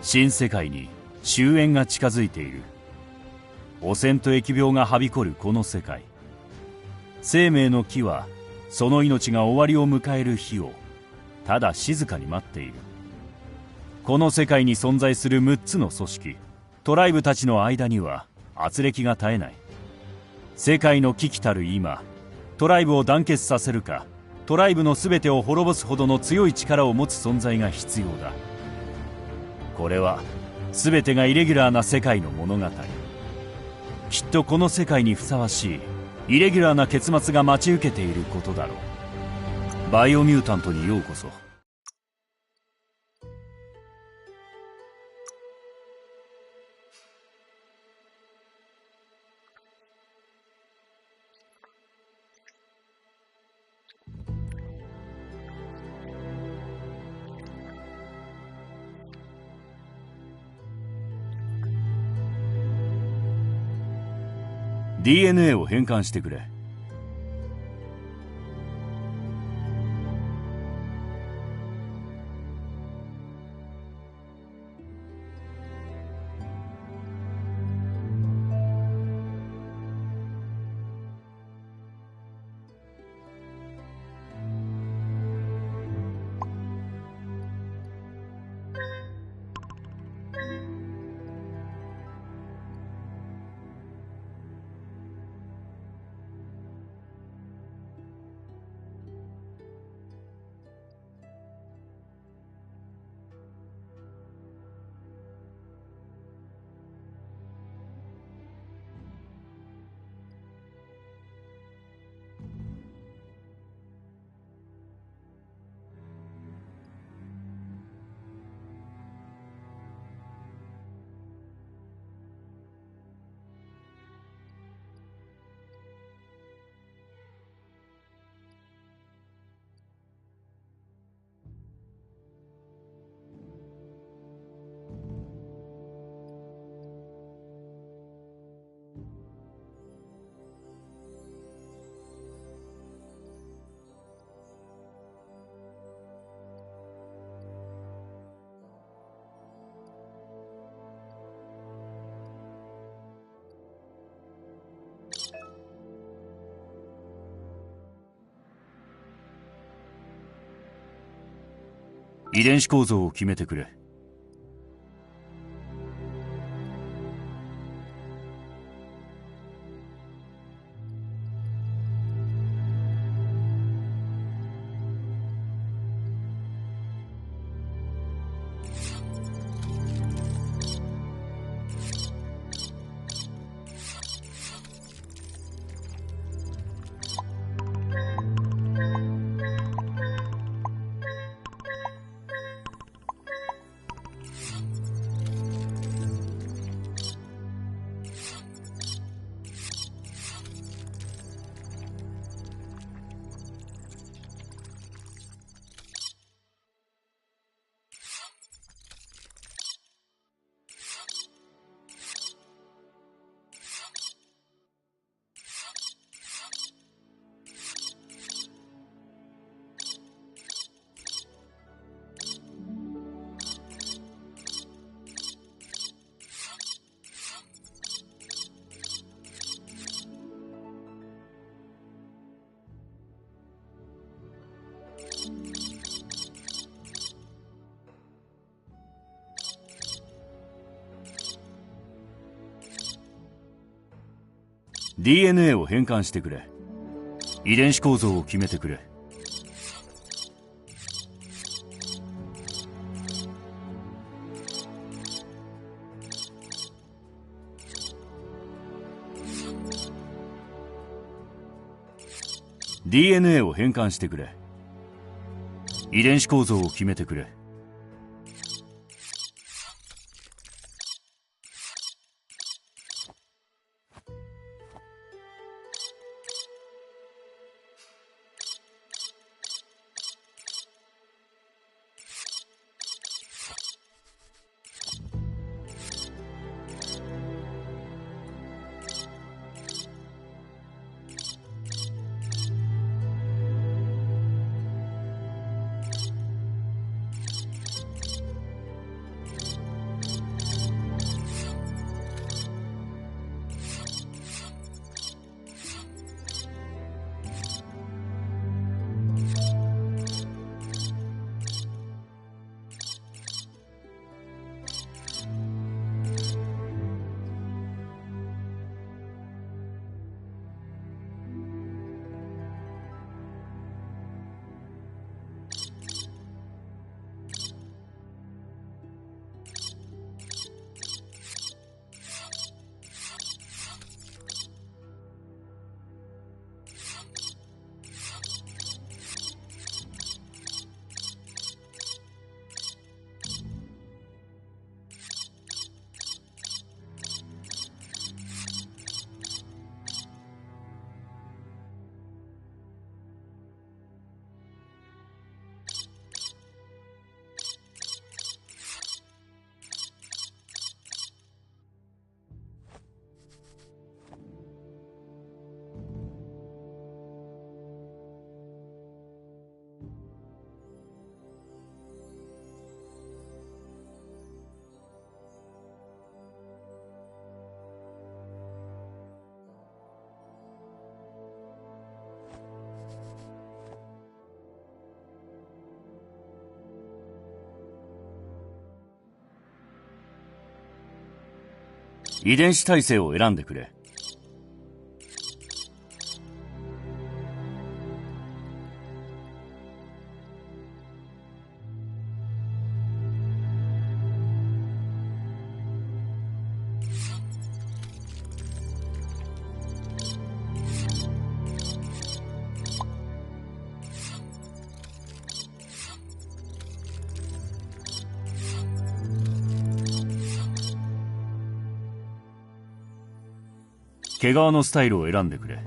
新世界に終焉が近づいている。汚染と疫病がはびこるこの世界。生命の木はその命が終わりを迎える日をただ静かに待っている。この世界に存在する6つの組織、トライブたちの間には圧力が絶えない。世界の危機たる今、トライブを団結させるか、トライブの全てを滅ぼすほどの強い力を持つ存在が必要だ。これは全てがイレギュラーな世界の物語。きっとこの世界にふさわしいイレギュラーな結末が待ち受けていることだろう。バイオミュータントにようこそ。DNA を変換してくれ。遺伝子構造を決めてくれ。DNA を変換してくれ。遺伝子構造を決めてくれ。DNA を変換してくれ。遺伝子構造を決めてくれ。遺伝子体制を選んでくれ。毛皮のスタイルを選んでくれ。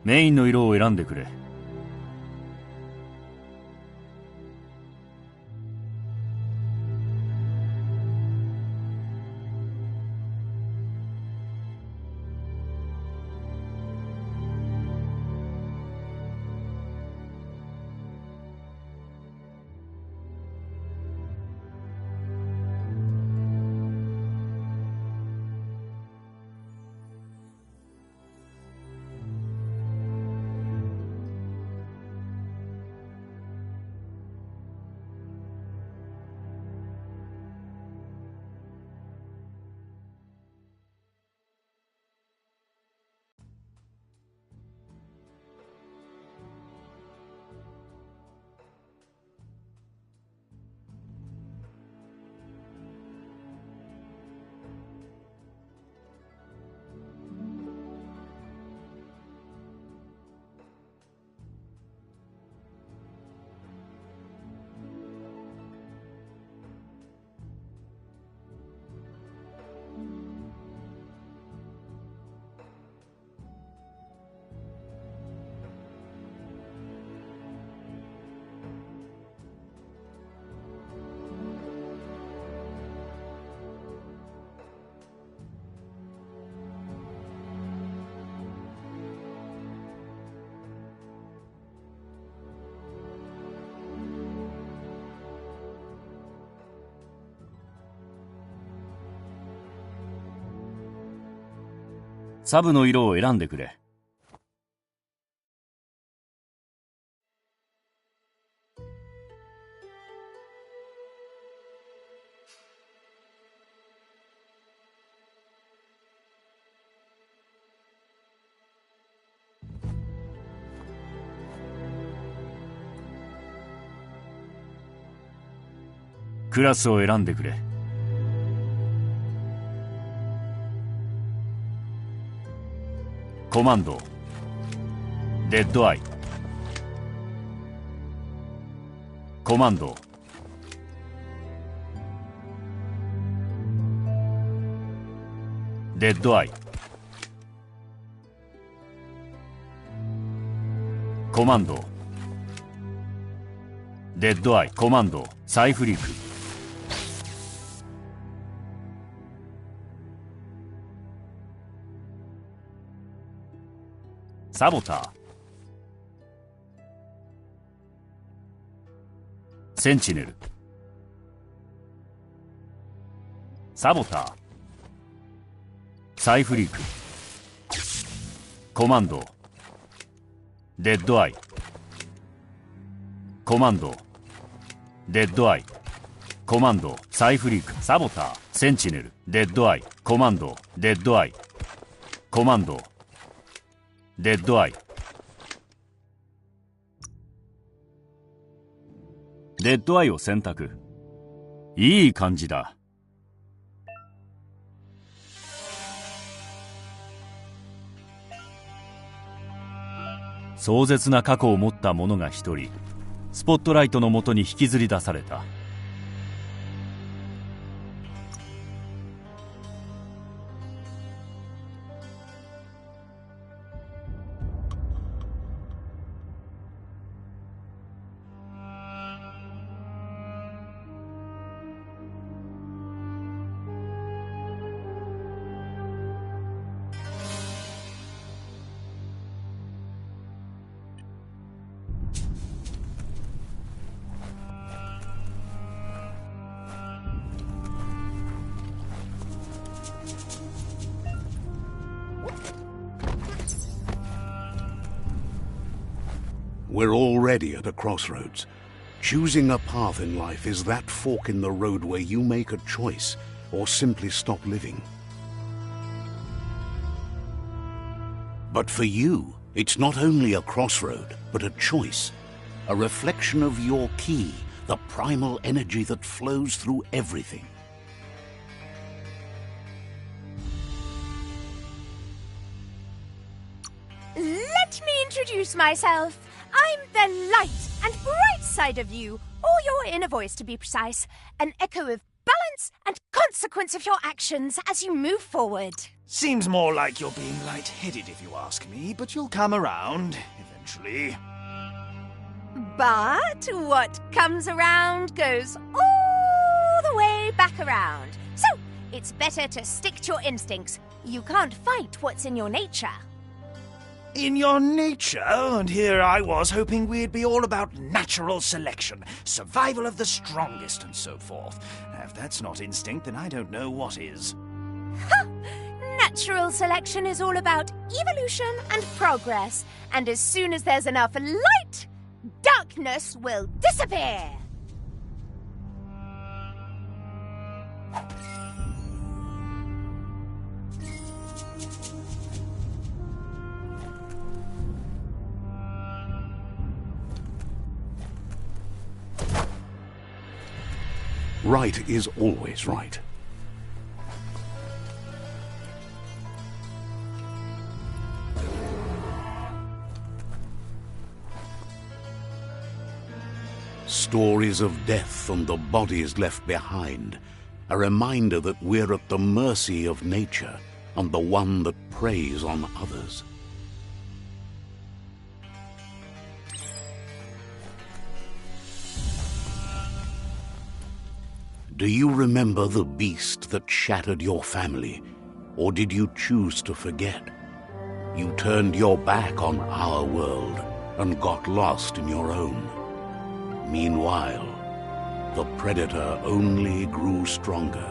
メインの色を選んでくれ。サブの色を選んでくれ。クラスを選んでくれ。コマンド、デッドアイ。コマンド、デッドアイ。コマンド、デッドアイ。コマンド、サイフリーク。サボター、センチネル。サボター、サイフリーク。コマンド、デッドアイ。コマンド、デッドアイ。コマンド、サイフリーク。サボター、センチネル、デッドアイ。コマンド、デッドアイ。コマンド、デッドアイ。デッドアイを選択。いい感じだ。壮絶な過去を持った者が一人、スポットライトのもとに引きずり出された。We're already at a crossroads. Choosing a path in life is that fork in the road where you make a choice or simply stop living. But for you, it's not only a crossroad, but a choice. A reflection of your key, the primal energy that flows through everything. Let me introduce myself. I'm the light and bright side of you, or your inner voice to be precise, an echo of balance and consequence of your actions as you move forward. Seems more like you're being light-headed if you ask me, but you'll come around, eventually. But what comes around goes all the way back around. So, it's better to stick to your instincts. You can't fight what's in your nature. In your nature, and here I was hoping we'd be all about natural selection, survival of the strongest, and so forth. If that's not instinct, then I don't know what is. Ha! Natural selection is all about evolution and progress, and as soon as there's enough light, darkness will disappear. Right is always right. Stories of death and the bodies left behind, a reminder that we're at the mercy of nature and the one that preys on others. Do you remember the beast that shattered your family, or did you choose to forget? You turned your back on our world and got lost in your own. Meanwhile, the predator only grew stronger.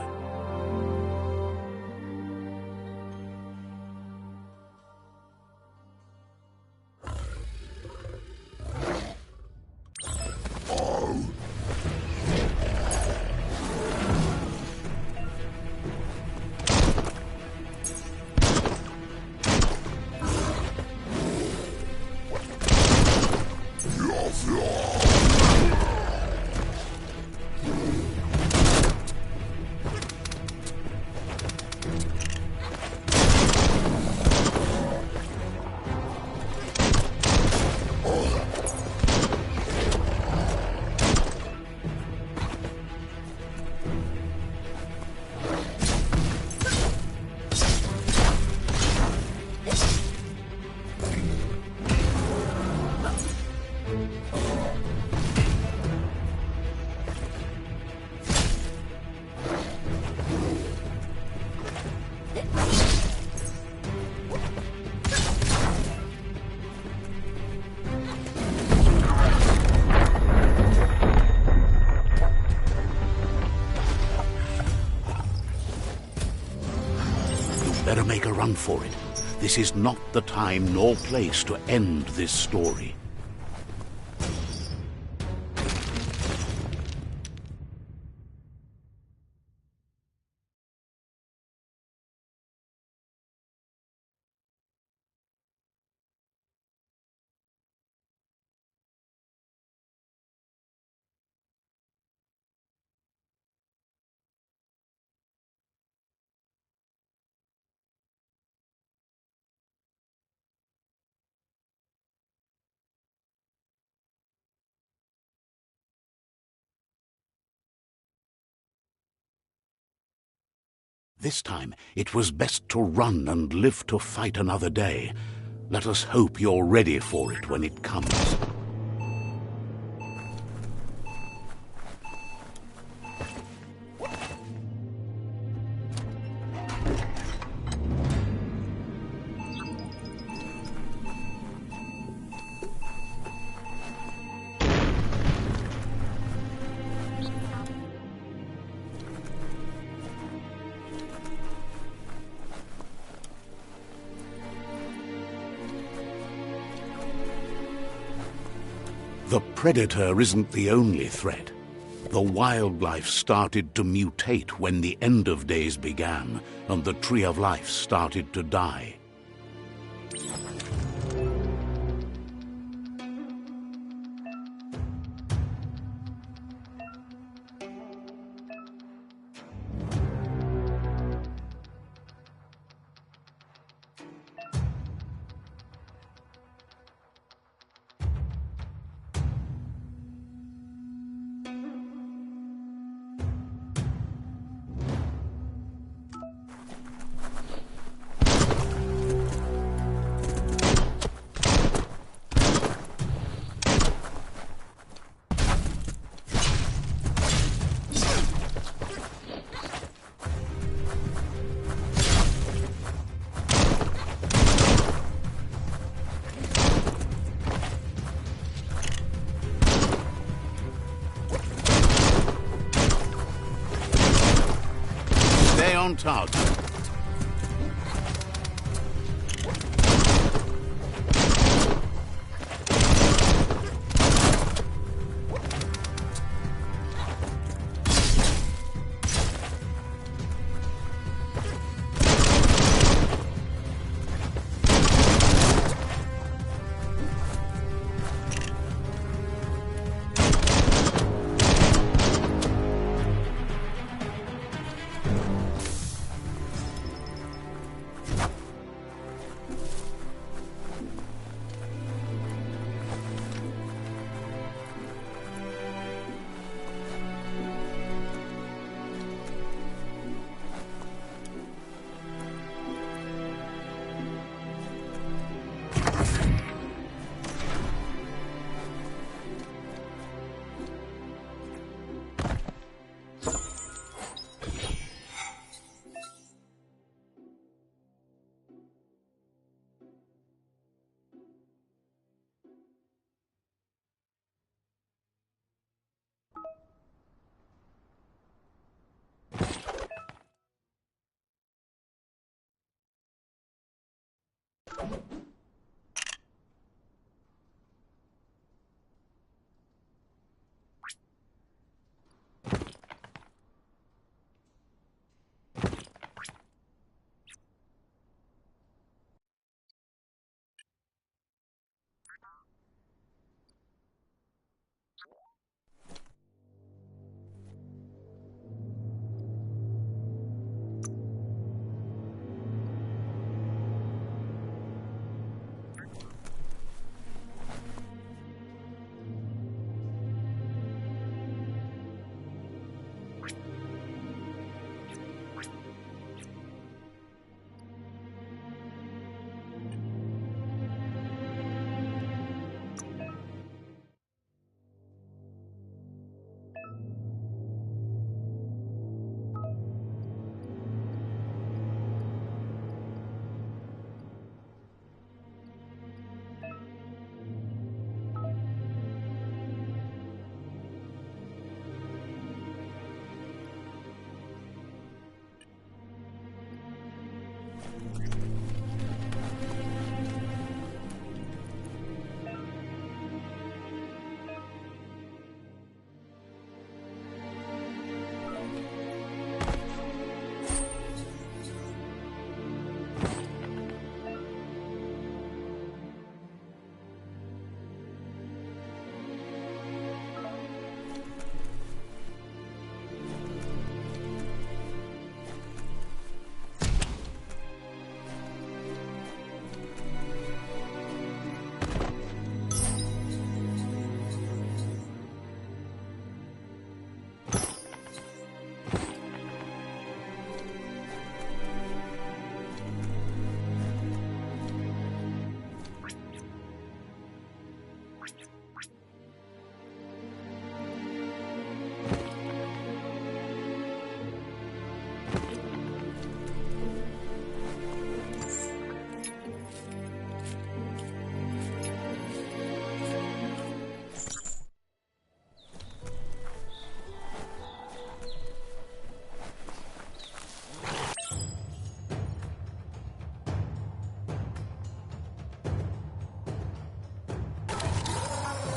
Better make a run for it. This is not the time nor place to end this story. This time, it was best to run and live to fight another day. Let us hope you're ready for it when it comes. The predator isn't the only threat. The wildlife started to mutate when the end of days began, and the tree of life started to die. Stay on target.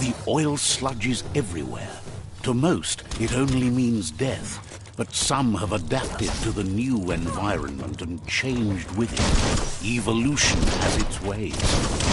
The oil sludges everywhere. To most, it only means death. But some have adapted to the new environment and changed with it. Evolution has its ways.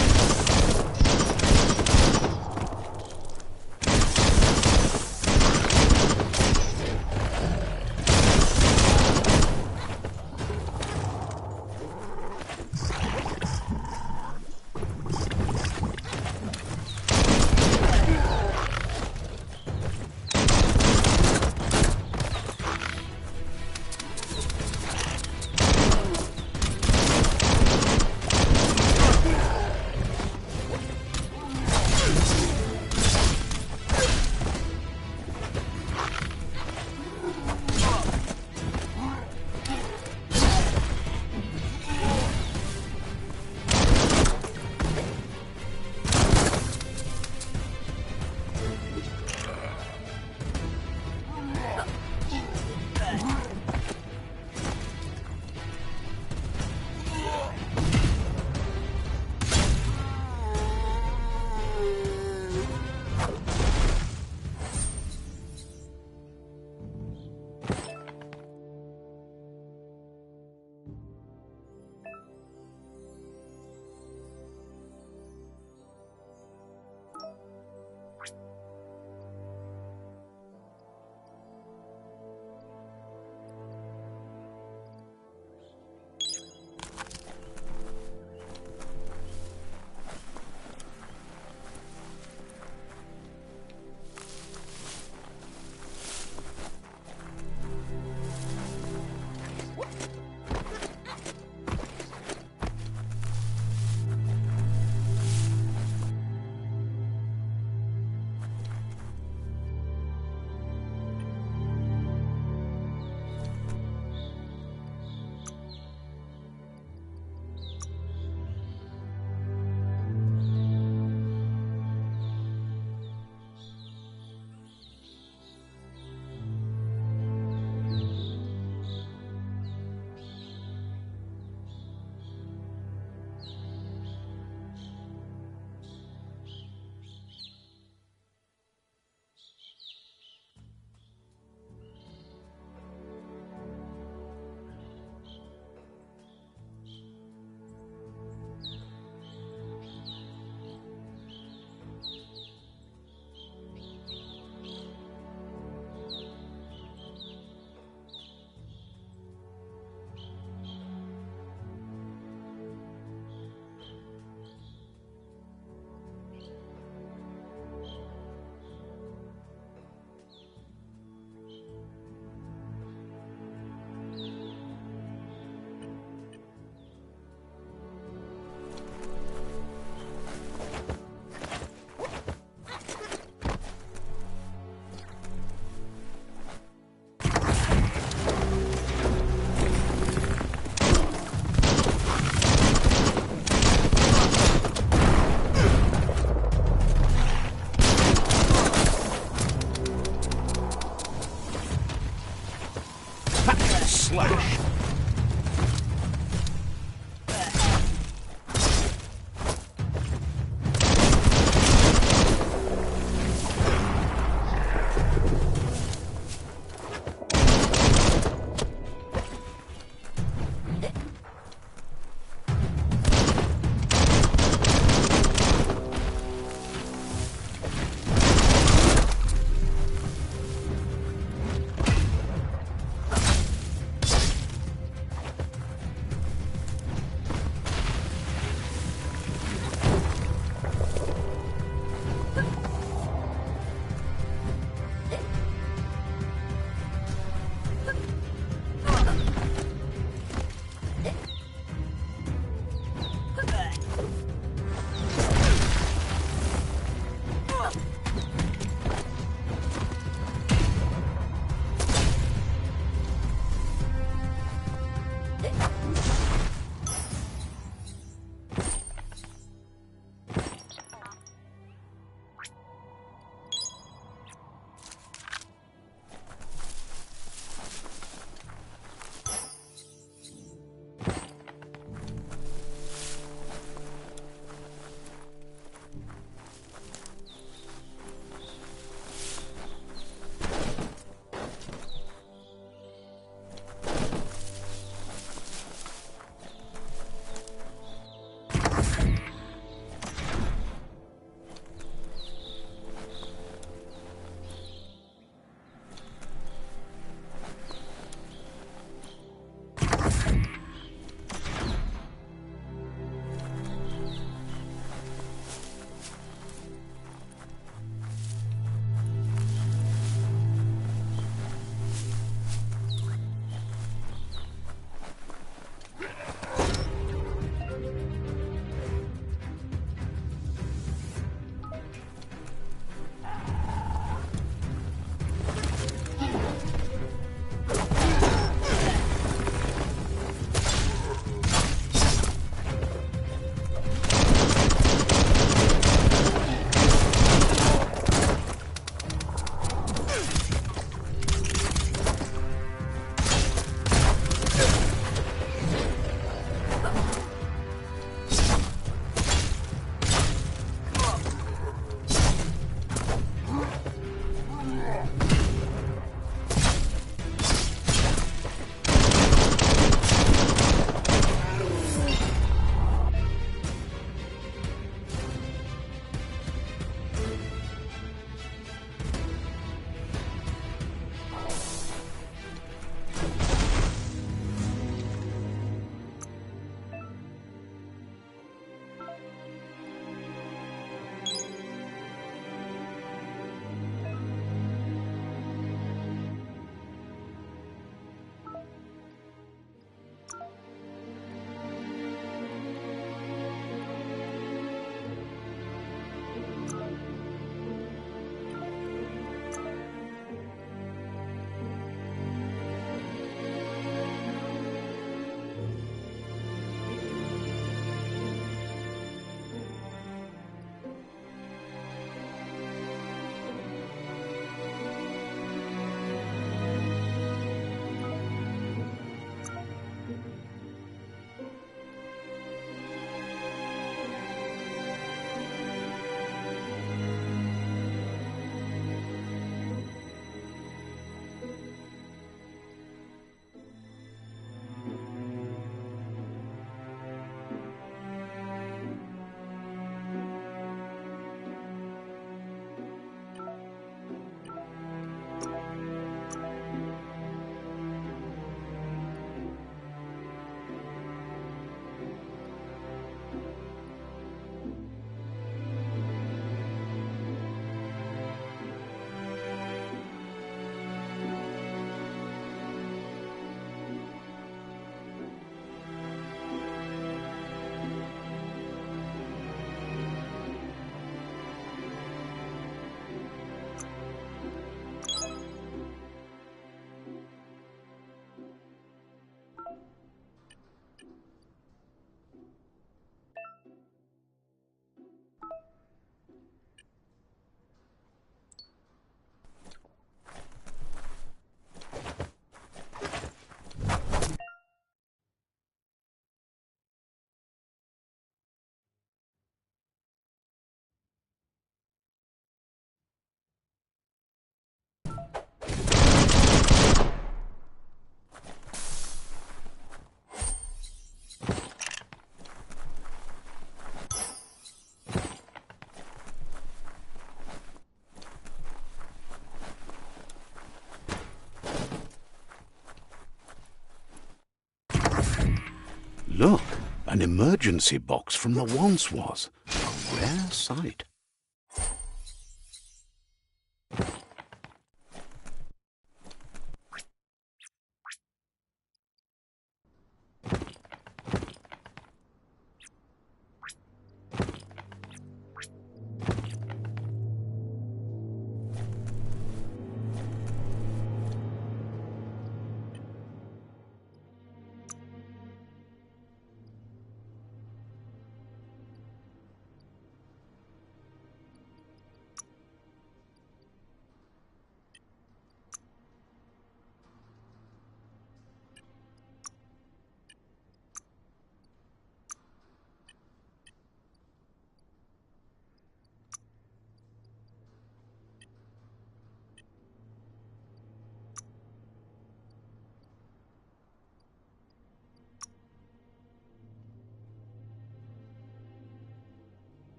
Look, an emergency box from the once was. A rare sight.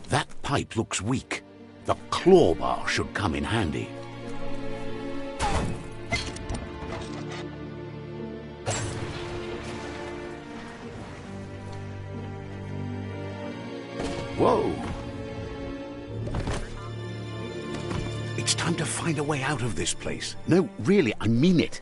That pipe looks weak. The claw bar should come in handy. Whoa! It's time to find a way out of this place. No, really, I mean it.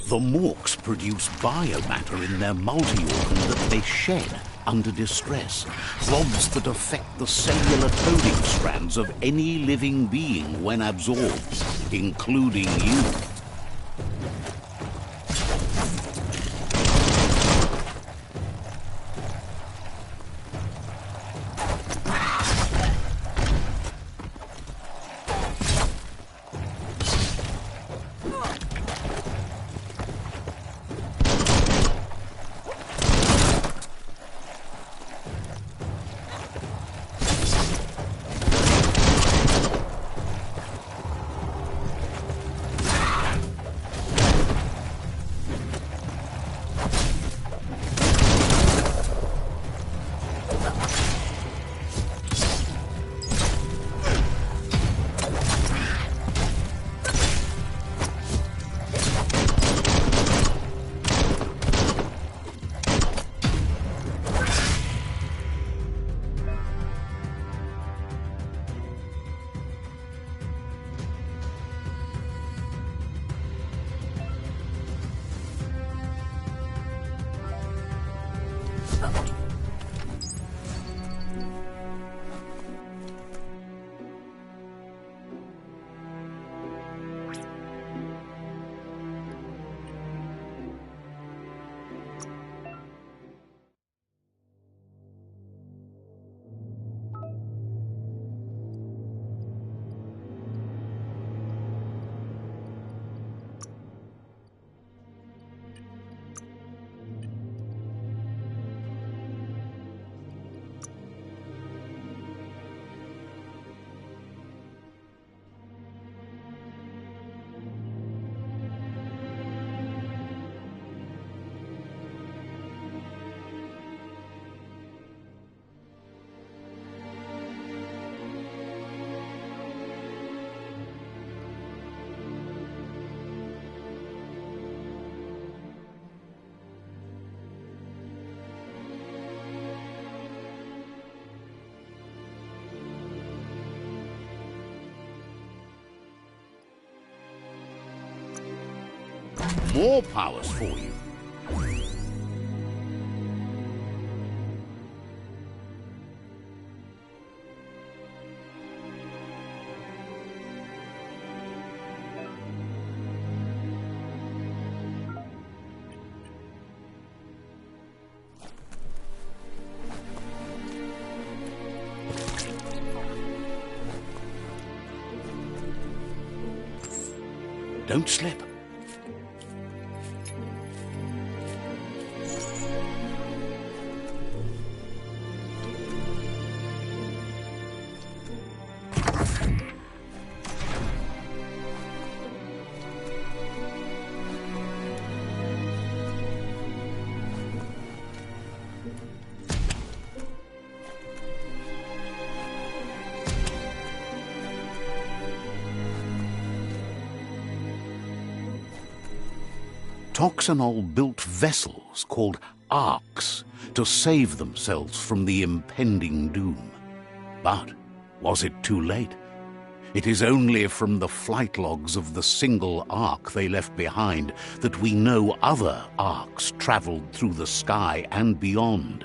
The Morks produce biomatter in their multi-organ that they shed under distress. Rods that affect the cellular coding strands of any living being when absorbed, including you. more powers for you. Don't slip. Toxanol built vessels called arks to save themselves from the impending doom. But was it too late? It is only from the flight logs of the single ark they left behind that we know other arks travelled through the sky and beyond.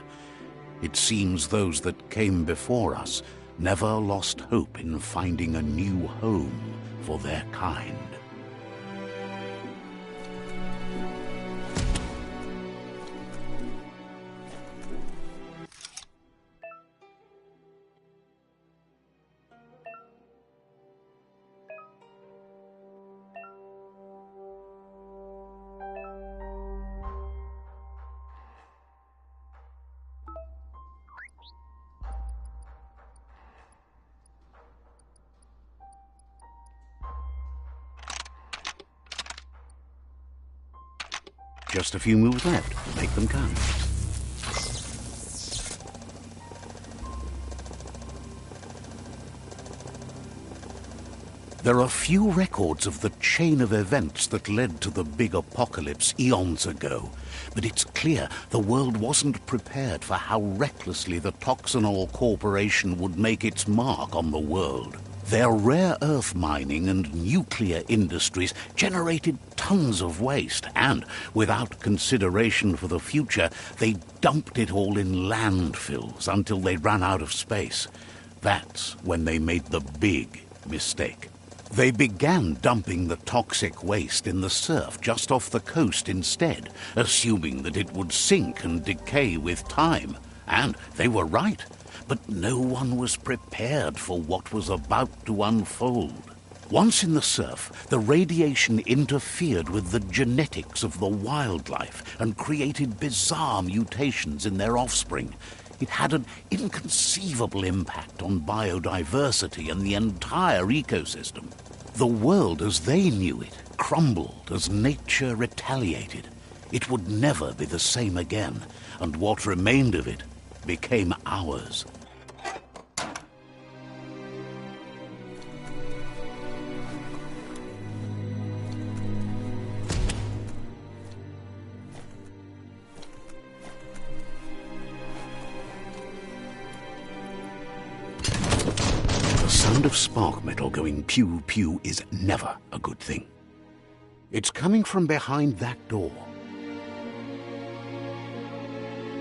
It seems those that came before us never lost hope in finding a new home for their kind. Just a few moves left. Make them count. There are few records of the chain of events that led to the big apocalypse eons ago, but it's clear the world wasn't prepared for how recklessly the Toxanol Corporation would make its mark on the world. Their rare earth mining and nuclear industries generated tons of waste, and, without consideration for the future, they dumped it all in landfills until they ran out of space. That's when they made the big mistake. They began dumping the toxic waste in the surf just off the coast instead, assuming that it would sink and decay with time. And they were right. But no one was prepared for what was about to unfold. Once in the surf, the radiation interfered with the genetics of the wildlife and created bizarre mutations in their offspring. It had an inconceivable impact on biodiversity and the entire ecosystem. The world as they knew it crumbled as nature retaliated. It would never be the same again, and what remained of it became ours. The sound of spark metal going pew-pew is never a good thing. It's coming from behind that door.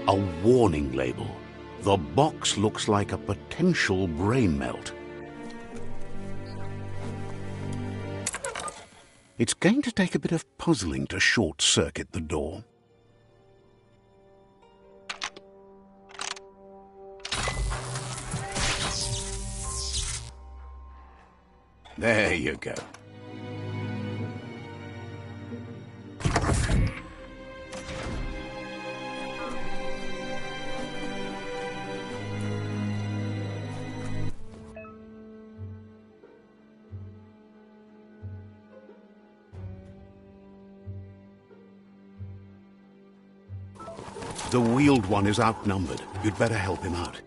A warning label. The box looks like a potential brain melt. It's going to take a bit of puzzling to short-circuit the door. There you go. The wheeled one is outnumbered. You'd better help him out.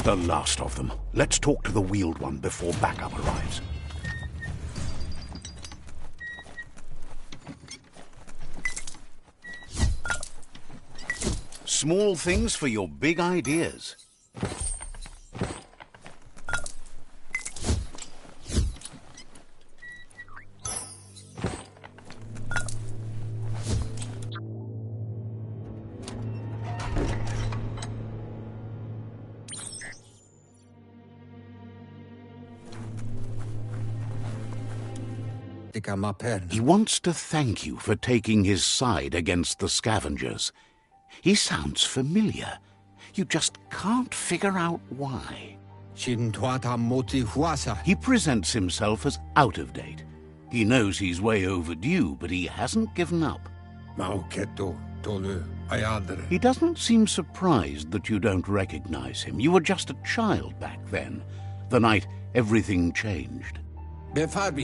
the last of them. Let's talk to the wheeled one before backup arrives. Small things for your big ideas. He wants to thank you for taking his side against the scavengers. He sounds familiar. You just can't figure out why. He presents himself as out of date. He knows he's way overdue, but he hasn't given up. He doesn't seem surprised that you don't recognize him. You were just a child back then, the night everything changed. There have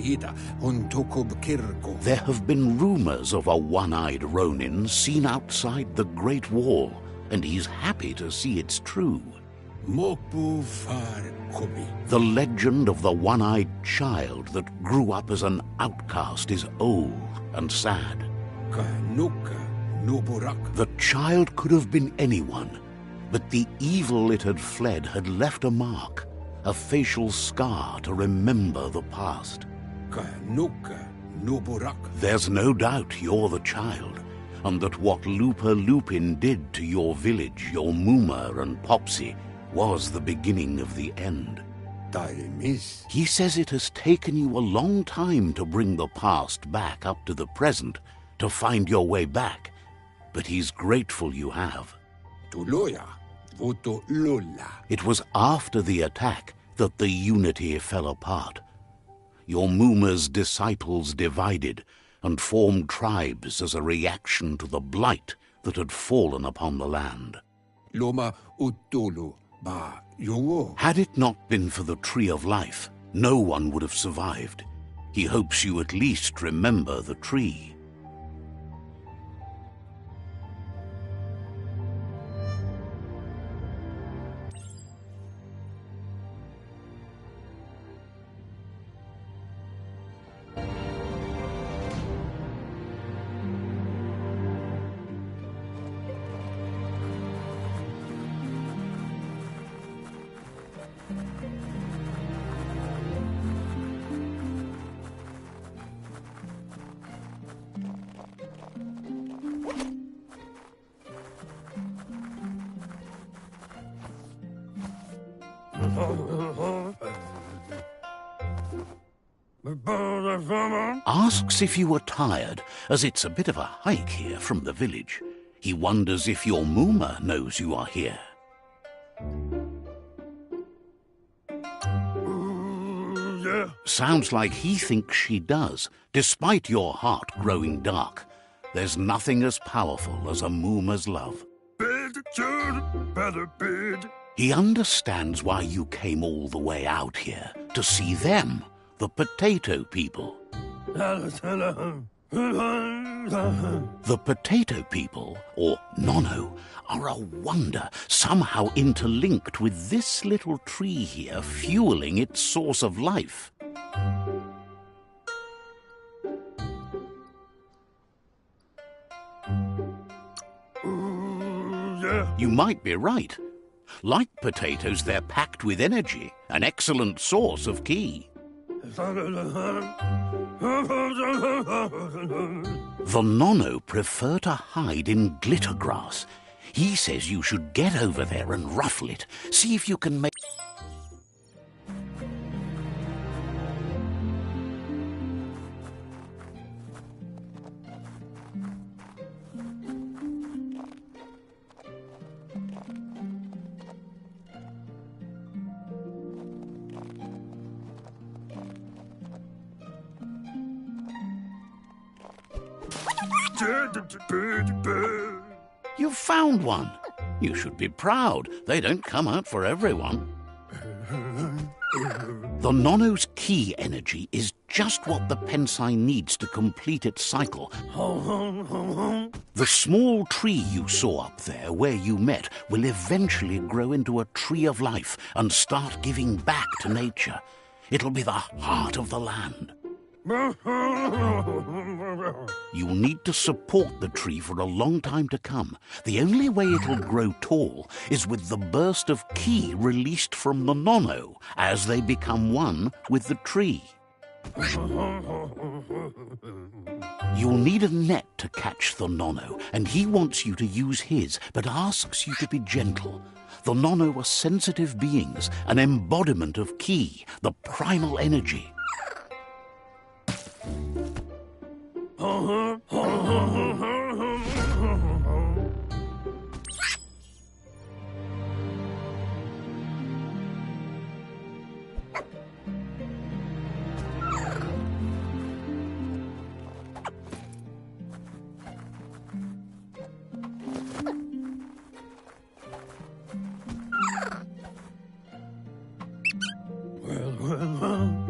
been rumors of a one-eyed Ronin seen outside the Great Wall, and he's happy to see it's true. The legend of the one-eyed child that grew up as an outcast is old and sad. The child could have been anyone, but the evil it had fled had left a mark. A facial scar to remember the past. There's no doubt you're the child, and that what Looper Lupin did to your village, your Muma and Popsy, was the beginning of the end. He says it has taken you a long time to bring the past back up to the present, to find your way back, but he's grateful you have. It was after the attack that the unity fell apart. Your Muma's disciples divided and formed tribes as a reaction to the blight that had fallen upon the land. Had it not been for the Tree of Life, no one would have survived. He hopes you at least remember the tree. Asks if you were tired, as it's a bit of a hike here from the village. He wonders if your Muma knows you are here. Yeah. Sounds like he thinks she does, despite your heart growing dark. There's nothing as powerful as a Muma's love. He understands why you came all the way out here, to see them, the potato people. The potato people, or Nono, are a wonder, somehow interlinked with this little tree here, fueling its source of life. You might be right. Like potatoes, they're packed with energy, an excellent source of ki. The Nono prefer to hide in glitter grass. He says you should get over there and ruffle it. See if you can make... You found one. You should be proud. They don't come out for everyone. The Nono's key energy is just what the Pensai needs to complete its cycle. The small tree you saw up there where you met will eventually grow into a tree of life and start giving back to nature. It'll be the heart of the land. You'll need to support the tree for a long time to come. The only way it'll grow tall is with the burst of ki released from the Nono as they become one with the tree. You'll need a net to catch the Nono, and he wants you to use his, but asks you to be gentle. The Nono are sensitive beings, an embodiment of ki, the primal energy.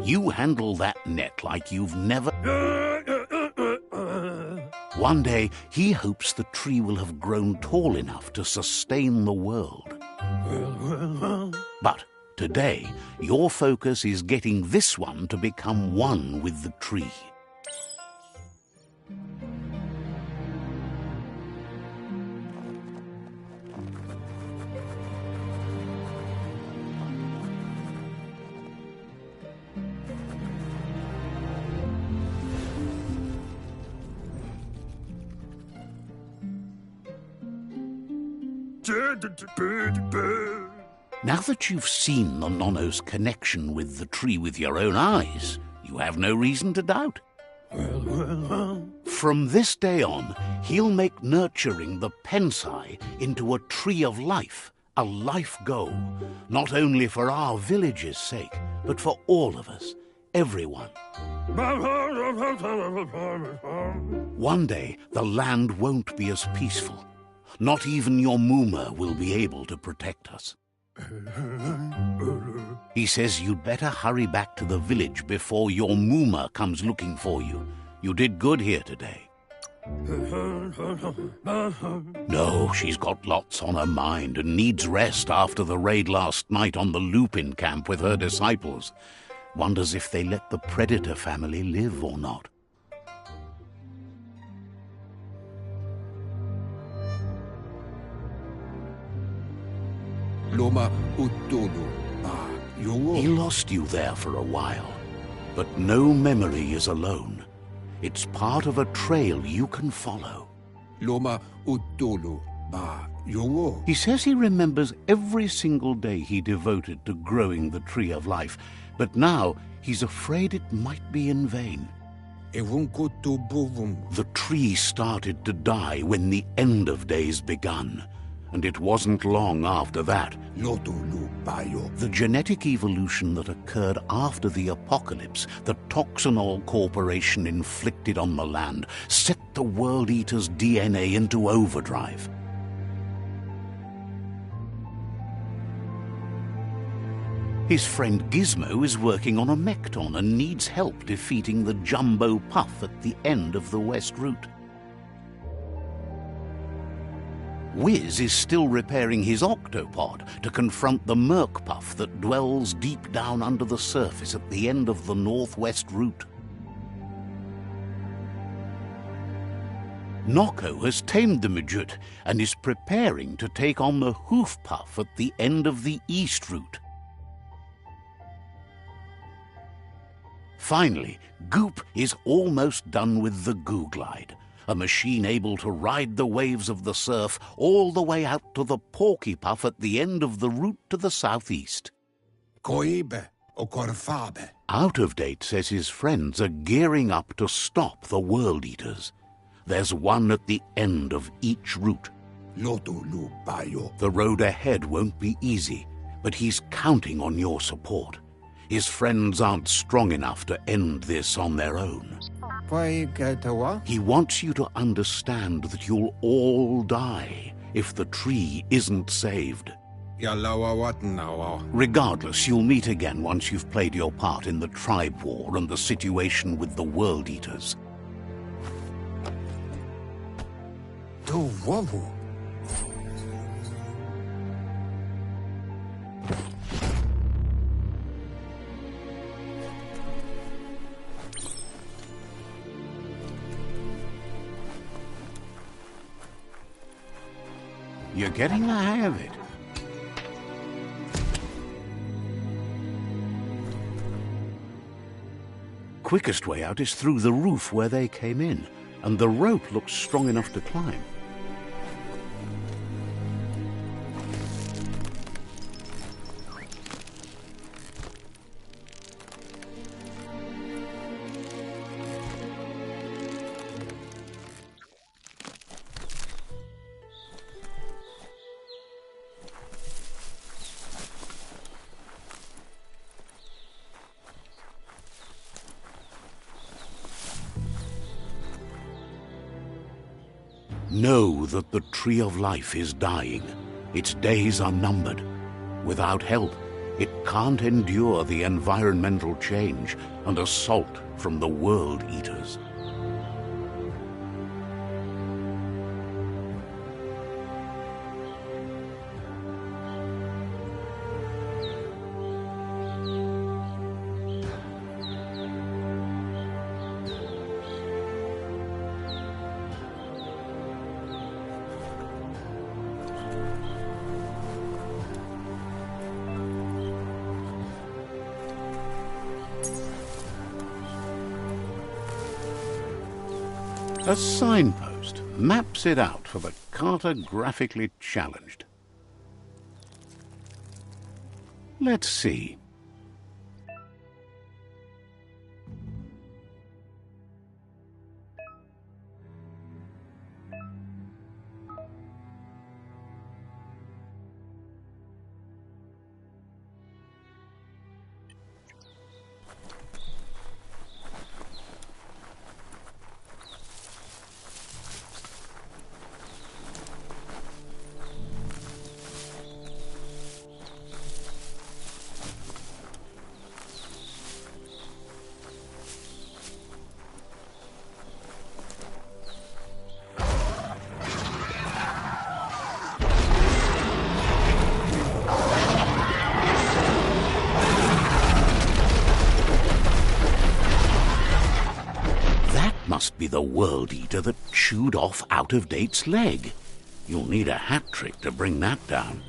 You handle that net like you've never... One day, he hopes the tree will have grown tall enough to sustain the world. But today, your focus is getting this one to become one with the tree. Now that you've seen the Nono's connection with the tree with your own eyes, you have no reason to doubt. From this day on, he'll make nurturing the Pensai into a tree of life, a life goal, not only for our village's sake, but for all of us, everyone. One day, the land won't be as peaceful. Not even your Muma will be able to protect us. He says you'd better hurry back to the village before your Muma comes looking for you. You did good here today. No, she's got lots on her mind and needs rest after the raid last night on the Lupin camp with her disciples. Wonders if they let the Predator family live or not. He lost you there for a while, but no memory is alone. It's part of a trail you can follow. He says he remembers every single day he devoted to growing the tree of life, but now he's afraid it might be in vain. The tree started to die when the end of days begun. And it wasn't long after that. The genetic evolution that occurred after the apocalypse that Toxanol Corporation inflicted on the land set the World Eater's DNA into overdrive. His friend Gizmo is working on a Mekton and needs help defeating the Jumbo Puff at the end of the West Route. Wiz is still repairing his octopod to confront the Merc Puff that dwells deep down under the surface at the end of the Northwest Route. Noko has tamed the Midget and is preparing to take on the Hoof Puff at the end of the East Route. Finally, Goop is almost done with the Goo Glide, a machine able to ride the waves of the surf all the way out to the Porky Puff at the end of the route to the southeast. Out of Date says his friends are gearing up to stop the World Eaters. There's one at the end of each route. The road ahead won't be easy, but he's counting on your support. His friends aren't strong enough to end this on their own. He wants you to understand that you'll all die if the tree isn't saved. Regardless, you'll meet again once you've played your part in the tribe war and the situation with the World Eaters. You're getting the hang of it. Quickest way out is through the roof where they came in, and the rope looks strong enough to climb. Know that the Tree of Life is dying. Its days are numbered. Without help, it can't endure the environmental change and assault from the World Eaters. A signpost maps it out for the cartographically challenged. Let's see. Must be the World Eater that chewed off Out-of-Date's leg. You'll need a hat trick to bring that down.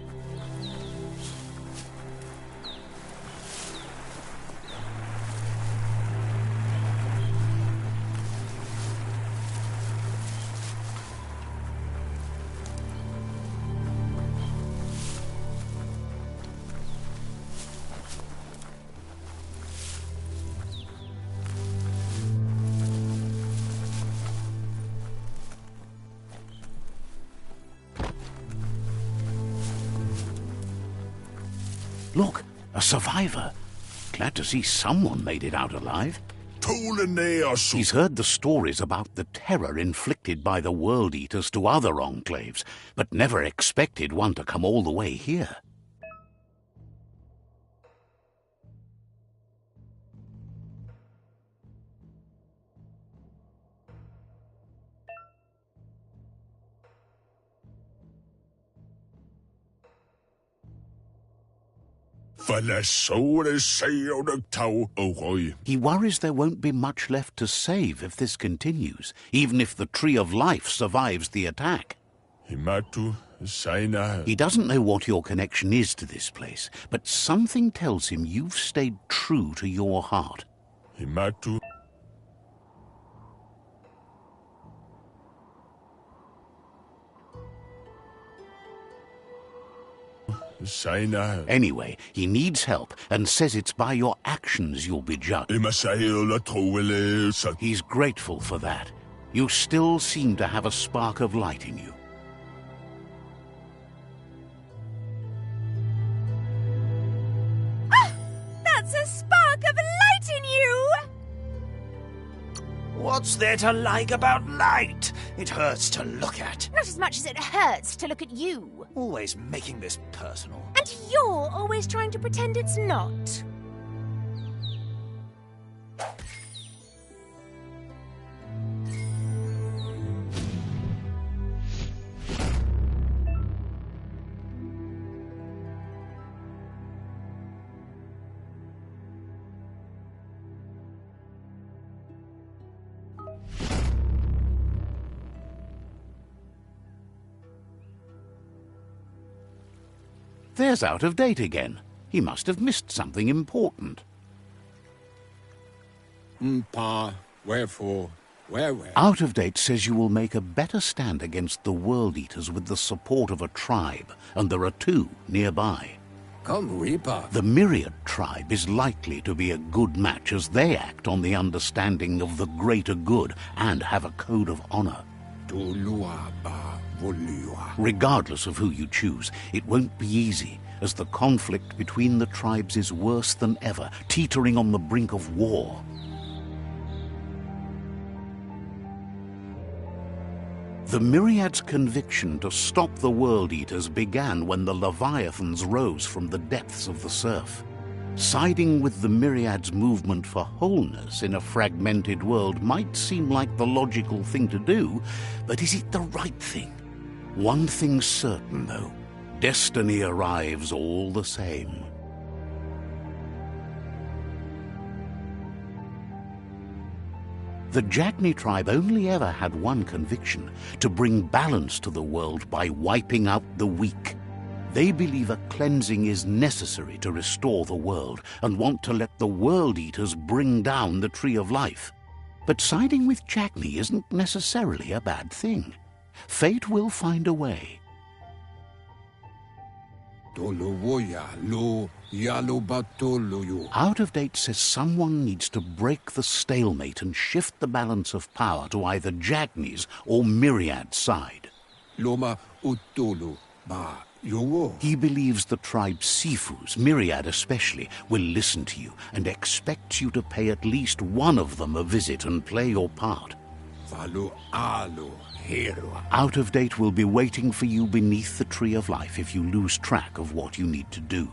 Look, a survivor. Glad to see someone made it out alive. He's heard the stories about the terror inflicted by the World Eaters to other enclaves, but never expected one to come all the way here. He worries there won't be much left to save if this continues, even if the Tree of Life survives the attack. He doesn't know what your connection is to this place, but something tells him you've stayed true to your heart. Anyway, he needs help and says it's by your actions you'll be judged. He's grateful for that. You still seem to have a spark of light in you. Ah! That's a spark of light in you! What What's there to like about light? It hurts to look at. Not as much as it hurts to look at you. Always making this personal. And you're always trying to pretend it's not. There's Out of Date again. He must have missed something important. Pa, wherefore, where? Out of Date says you will make a better stand against the World Eaters with the support of a tribe, and there are two nearby. Come, Reaper. The Myriad tribe is likely to be a good match as they act on the understanding of the greater good and have a code of honor. Regardless of who you choose, it won't be easy, as the conflict between the tribes is worse than ever, teetering on the brink of war. The Myriad's conviction to stop the World Eaters began when the Leviathans rose from the depths of the surf. Siding with the Myriad's movement for wholeness in a fragmented world might seem like the logical thing to do, but is it the right thing? One thing's certain, though. Destiny arrives all the same. The Jagni tribe only ever had one conviction: to bring balance to the world by wiping out the weak. They believe a cleansing is necessary to restore the world and want to let the World Eaters bring down the Tree of Life. But siding with Jagni isn't necessarily a bad thing. Fate will find a way. Out of Date says someone needs to break the stalemate and shift the balance of power to either Jagni's or Myriad's side. He believes the tribe's Sifus, Myriad especially, will listen to you and expects you to pay at least one of them a visit and play your part. Out of Date will be waiting for you beneath the Tree of Life if you lose track of what you need to do.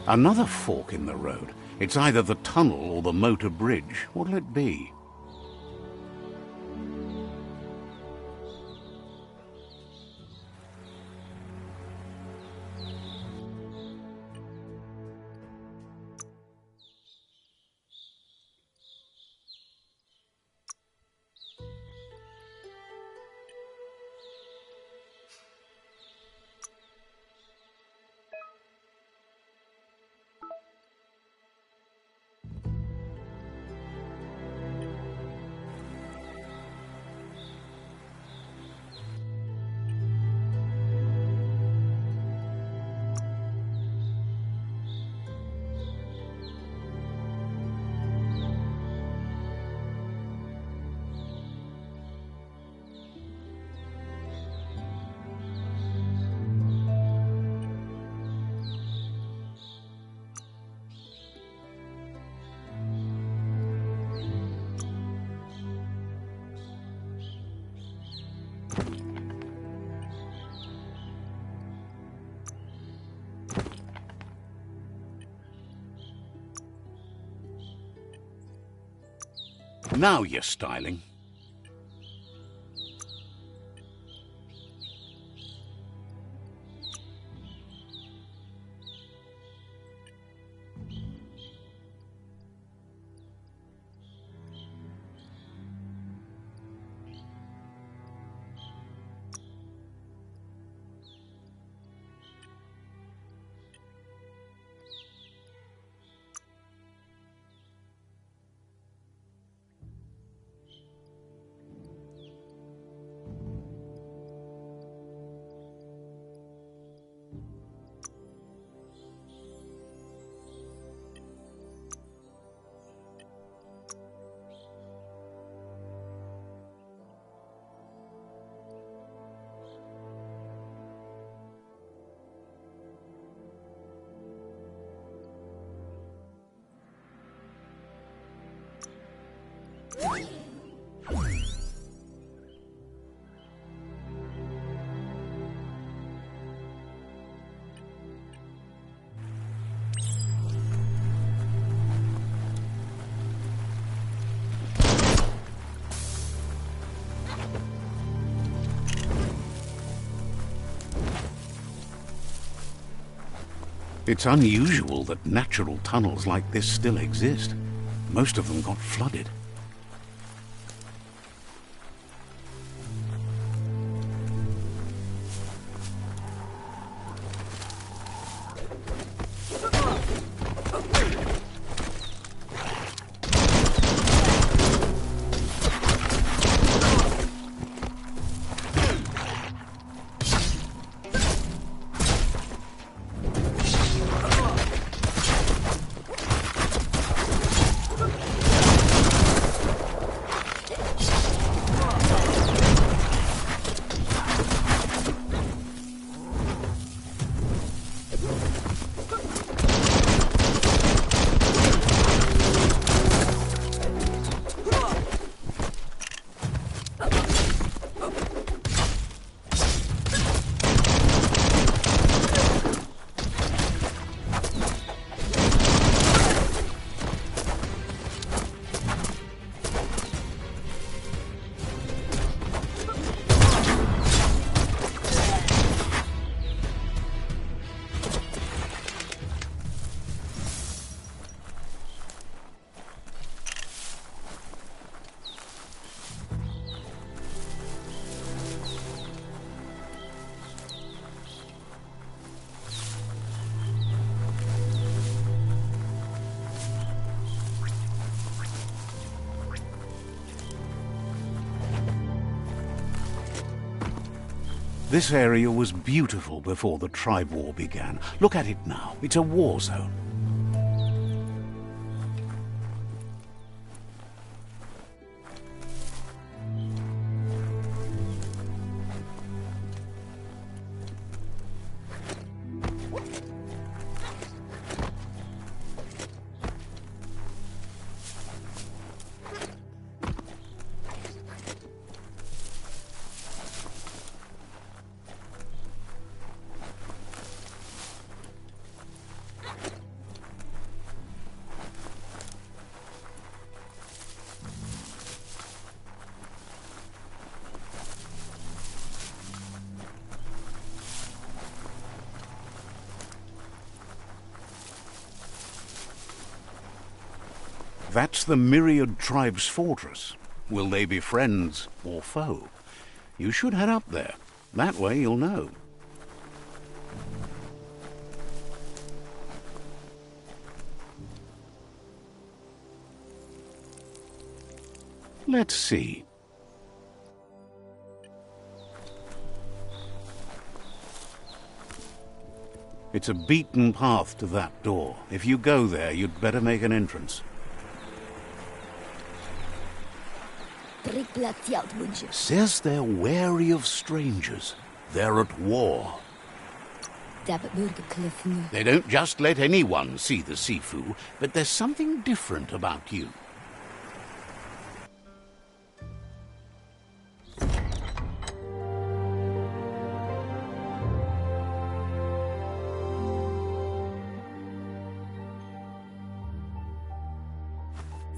Another fork in the road. It's either the tunnel or the motor bridge. What'll it be? Now you're styling. It's unusual that natural tunnels like this still exist. Most of them got flooded. This area was beautiful before the tribe war began. Look at it now. It's a war zone. That's the Myriad Tribe's fortress. Will they be friends or foe? You should head up there. That way you'll know. Let's see. It's a beaten path to that door. If you go there, you'd better make an entrance. Says they're wary of strangers. They're at war. They don't just let anyone see the Sifu, but there's something different about you.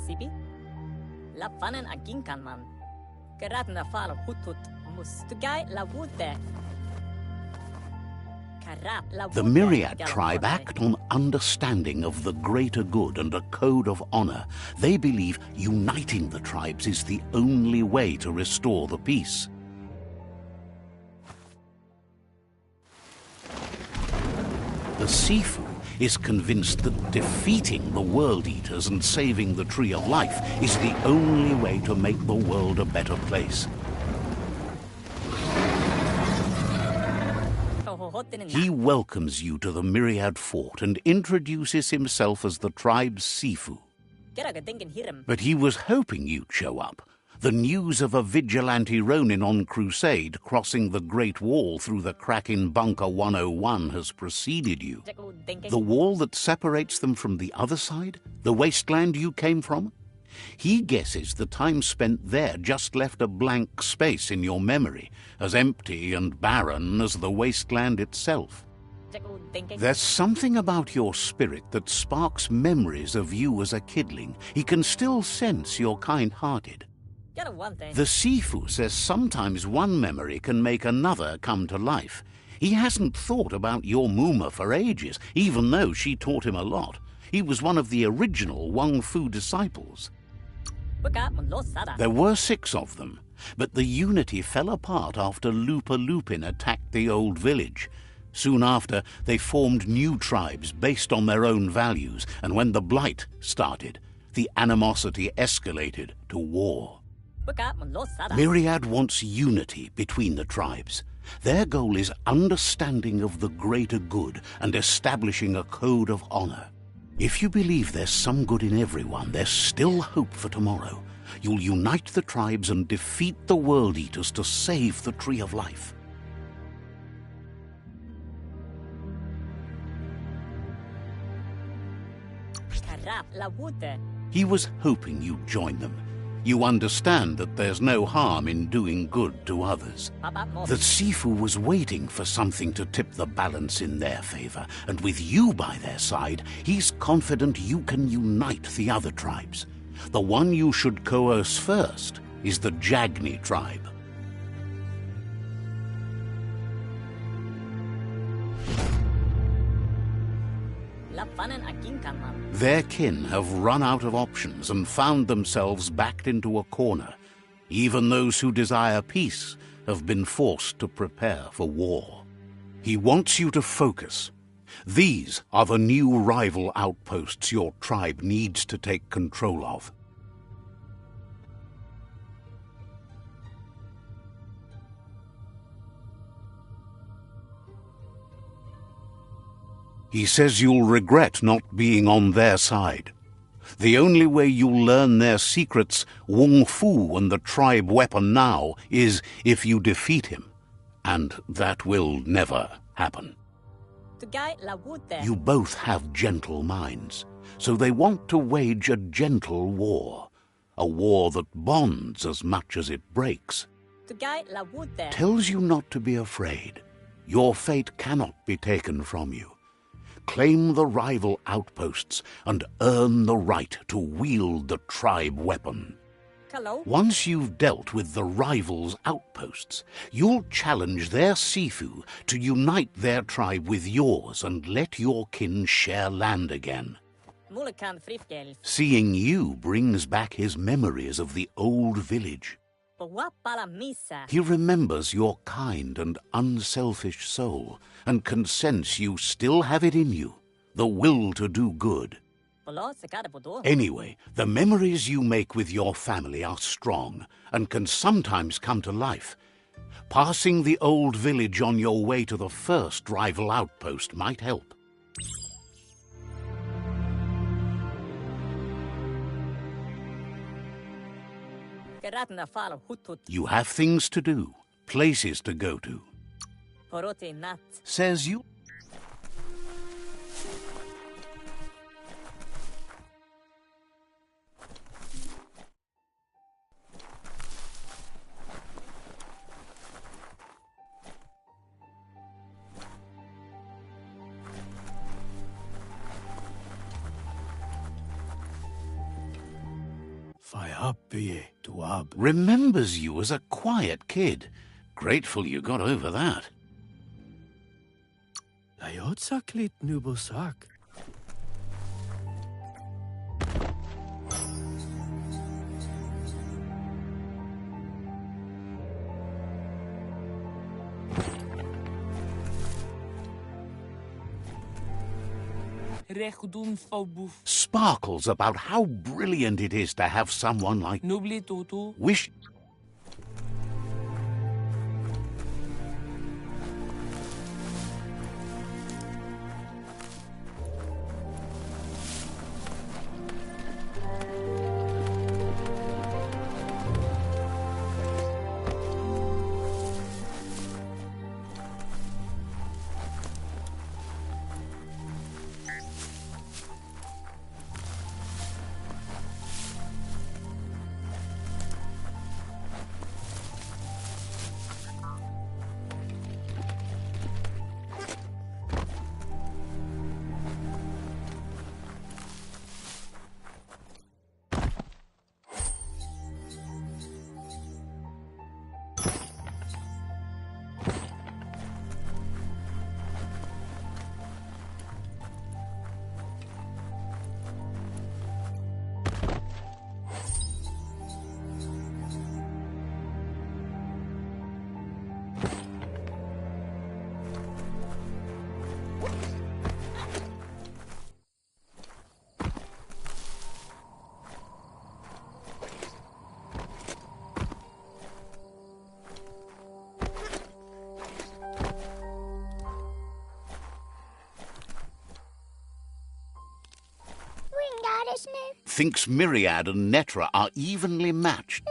Sibi? Lappanen aginkan man. Geradna fal hutut mustugai la wute. The Myriad tribe act on understanding of the greater good and a code of honor. They believe uniting the tribes is the only way to restore the peace. The Sifu is convinced that defeating the World Eaters and saving the Tree of Life is the only way to make the world a better place. He welcomes you to the Myriad Fort and introduces himself as the tribe's Sifu. But he was hoping you'd show up. The news of a vigilante Ronin on crusade crossing the Great Wall through the crack in Bunker 101 has preceded you. The wall that separates them from the other side? The wasteland you came from? He guesses the time spent there just left a blank space in your memory, as empty and barren as the wasteland itself. There's something about your spirit that sparks memories of you as a kidling. He can still sense you're kind-hearted. The Sifu says sometimes one memory can make another come to life. He hasn't thought about your Muma for ages, even though she taught him a lot. He was one of the original Wang Fu disciples. There were 6 of them, but the unity fell apart after Lupa Lupin attacked the old village. Soon after, they formed new tribes based on their own values, and when the Blight started, the animosity escalated to war. Myriad wants unity between the tribes. Their goal is understanding of the greater good and establishing a code of honor. If you believe there's some good in everyone, there's still hope for tomorrow. You'll unite the tribes and defeat the World Eaters to save the Tree of Life. He was hoping you'd join them. You understand that there's no harm in doing good to others. The Sifu was waiting for something to tip the balance in their favor, and with you by their side, he's confident you can unite the other tribes. The one you should coerce first is the Jagni tribe. Their kin have run out of options and found themselves backed into a corner. Even those who desire peace have been forced to prepare for war. He wants you to focus. These are the new rival outposts your tribe needs to take control of. He says you'll regret not being on their side. The only way you'll learn their secrets, Wung Fu and the tribe weapon now, is if you defeat him. And that will never happen. You both have gentle minds, so they want to wage a gentle war. A war that bonds as much as it breaks. Tells you not to be afraid. Your fate cannot be taken from you. Claim the rival outposts and earn the right to wield the tribe weapon. Once you've dealt with the rivals' outposts, you'll challenge their Sifu to unite their tribe with yours and let your kin share land again. Seeing you brings back his memories of the old village. He remembers your kind and unselfish soul, and can sense you still have it in you, the will to do good. Anyway, the memories you make with your family are strong, and can sometimes come to life. Passing the old village on your way to the first rival outpost might help. You have things to do, places to go to. Says you. Remembers you as a quiet kid. Grateful you got over that. Sparkles about how brilliant it is to have someone like... Wish... Thinks Myriad and Netra are evenly matched.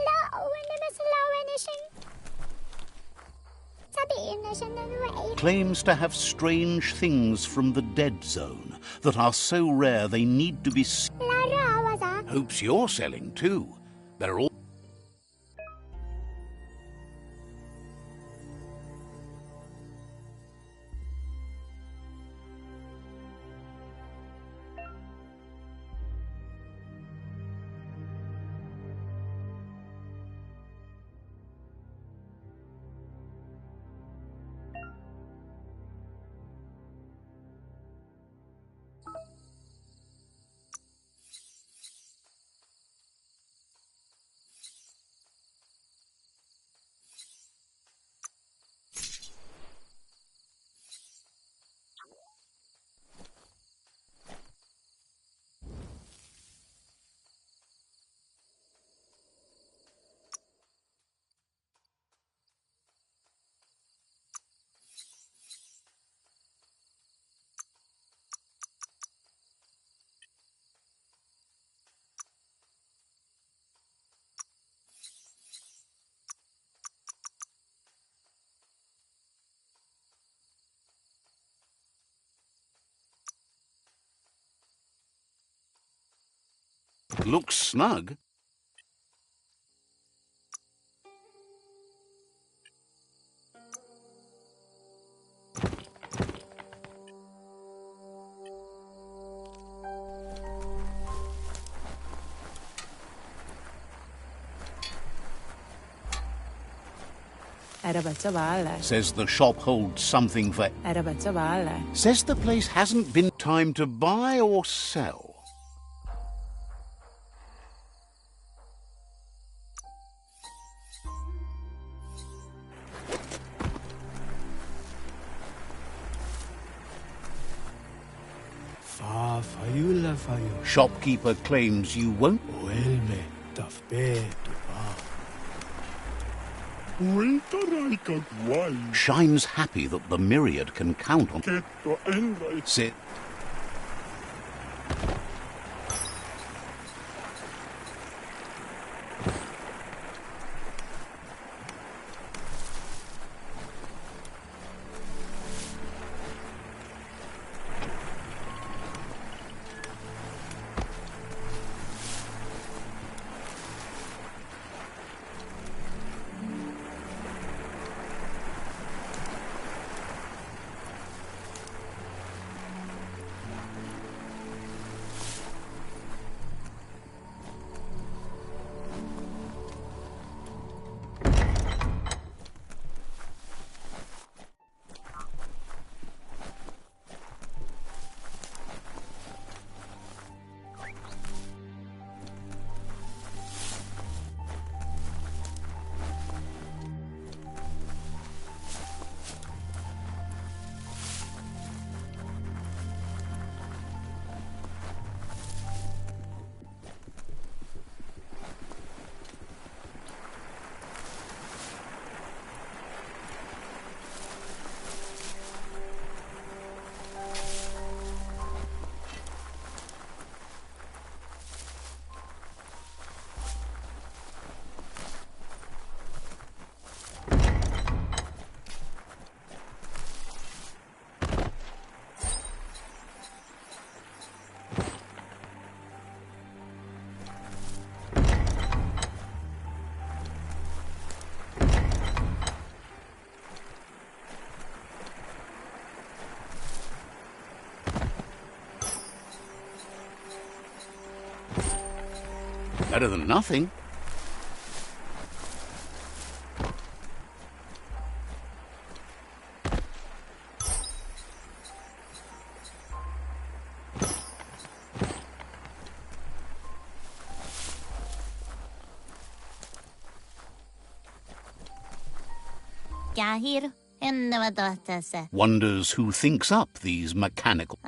Claims to have strange things from the dead zone that are so rare they need to be Hopes you're selling too. They're all looks snug. Says the shop holds something for... Says the place hasn't been time to buy or sell. Shopkeeper claims you won't... Shines happy that the Myriad can count on... Sit. Better than nothing. Wonders who thinks up these mechanical...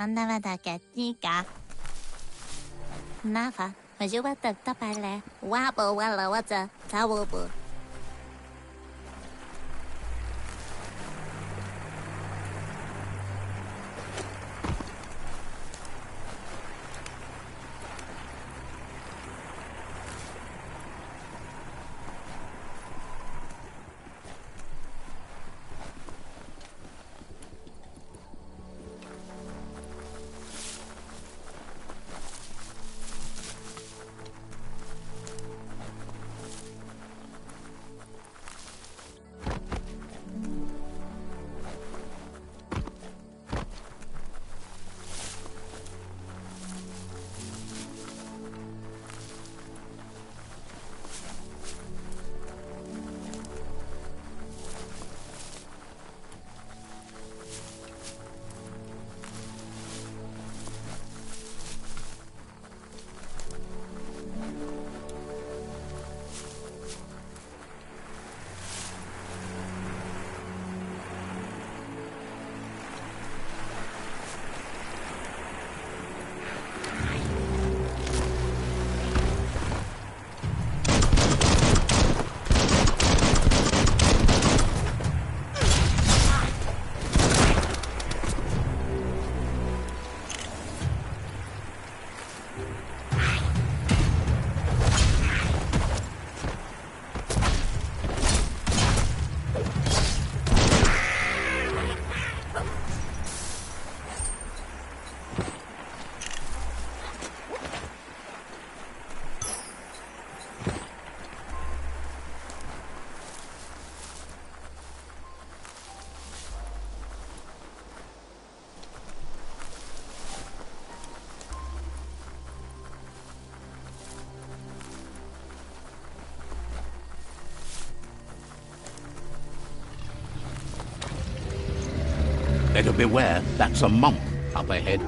Better beware, that's a mump up ahead.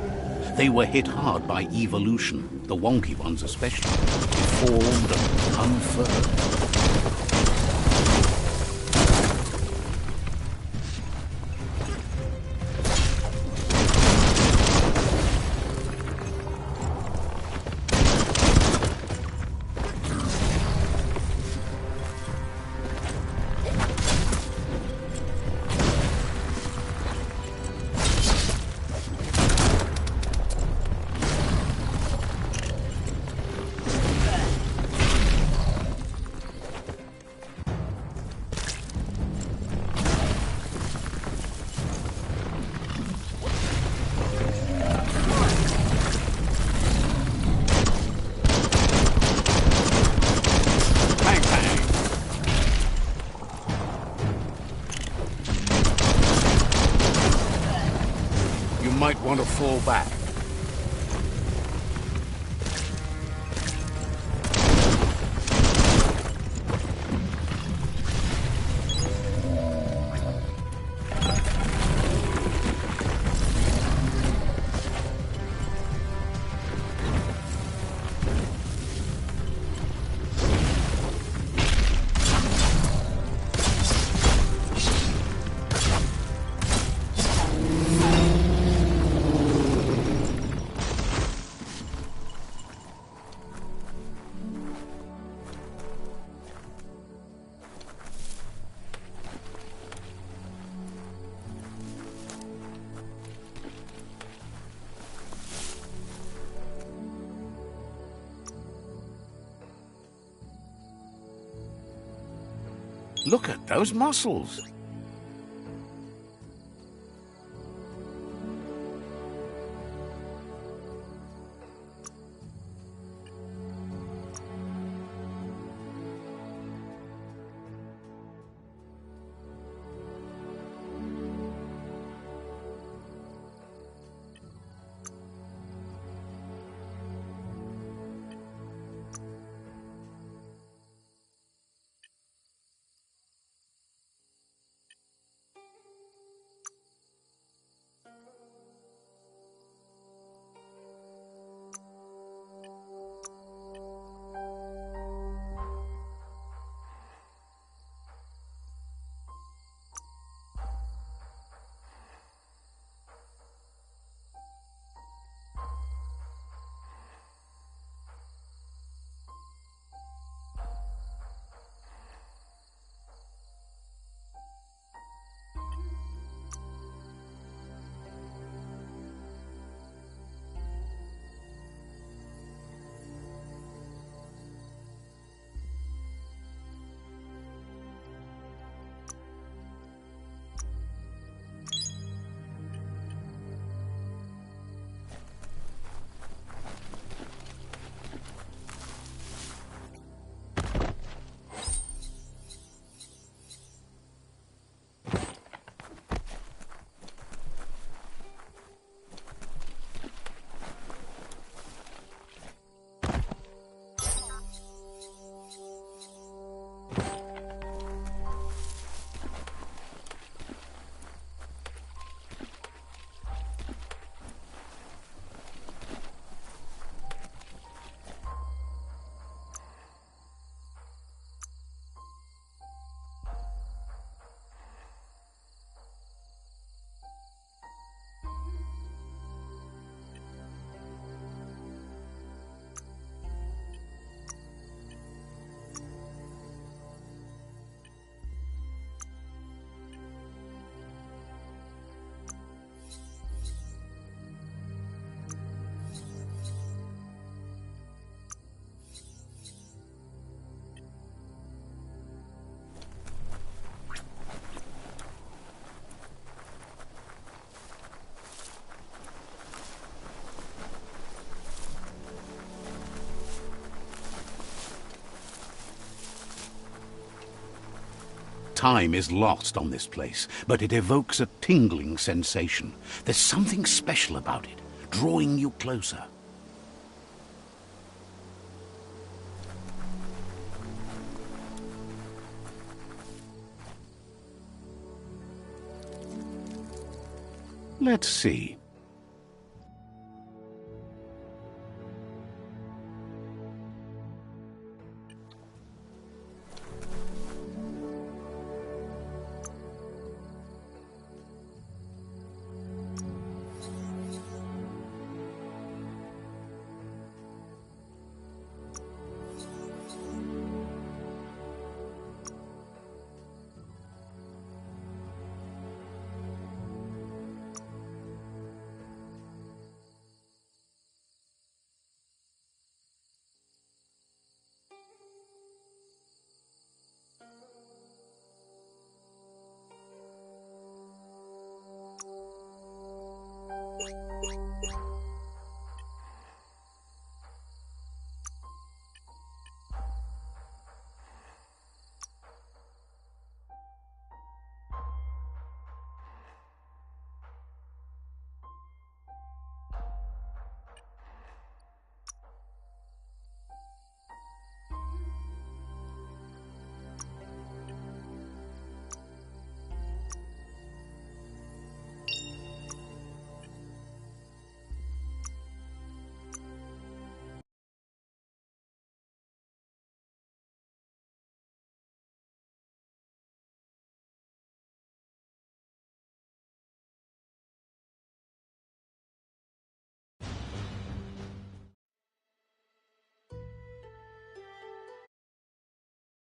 They were hit hard by evolution, the wonky ones especially, deformed and unfurled. Might want to fall back. Look at those muscles. Time is lost on this place, but it evokes a tingling sensation. There's something special about it, drawing you closer. Let's see.